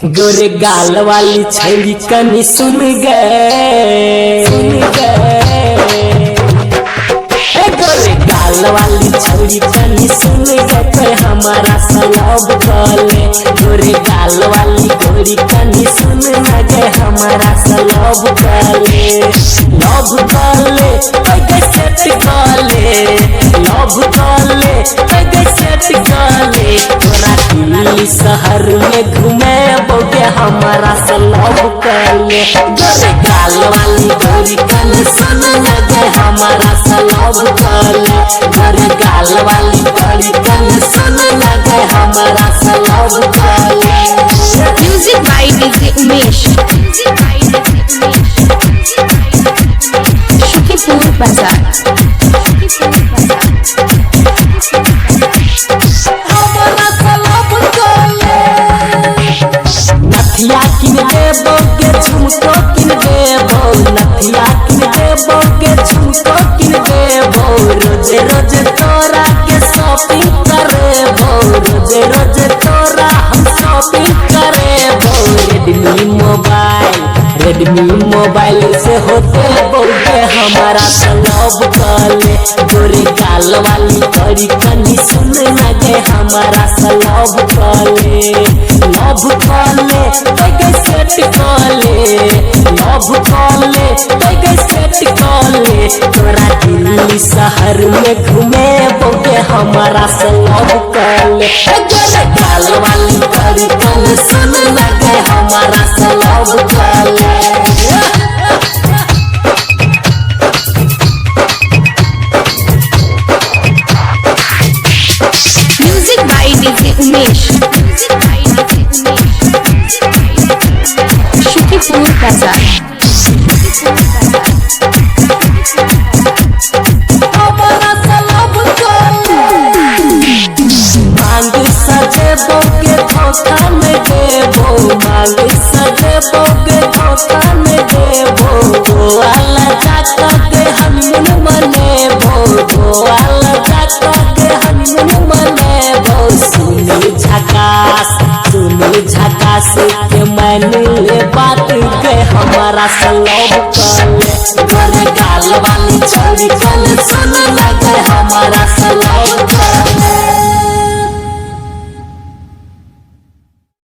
गोरे गाल वाली छड़ी कनी सुन गए गोरे गाल वाली छड़ी कनी सुन गए हमारा सलब कले गोरे गाल वाली गोरी कनी सुन गए हमारा सलब कले लव कले सेट कले लव कले सेट कले तोरा दिल्ली शहर में घूमे बोगे हमारा सलब कले गोरे गाल वाली गोरी कनी सुन गए हमारा सलब कले गोरे गाल वाली गोरी कनी सुन गए हमारा सलब कले। Music by DJ Umesh Shukipur बाजार। नथिया किन देबो के झुमको किन देबो नथिया किन देबो के झुमको किन देबो रोजे रोजे तोरा के शॉपिंग करेबो रोजे रोजे तोरा हम शॉपिंग करेबो रेडमी मोबाइल से होते बोलते हमारा सलब कले गोरे गाल वाली करी कनी सुन लगे हमारा सलब कले लव कले सेट कले लव कले सेट कले तोरा दिल्ली शहर में घूमे बोगे हमारा सलब कले गोरे गाल वाली करी कनी सुन लगे हमारा सलब कले। Music by DJ Umesh Shukipur बाजार। मांग सजेबो के धोखा में देबो मांग सजेबो के धोखा में देबो गोवाला जाका के हनीमून मनेबो गोवाला जाका के हनीमून मनेबो सुनील झकास के मैंने बात के हमारा सलब कले गोरे गाल वाली छड़ी कल सुन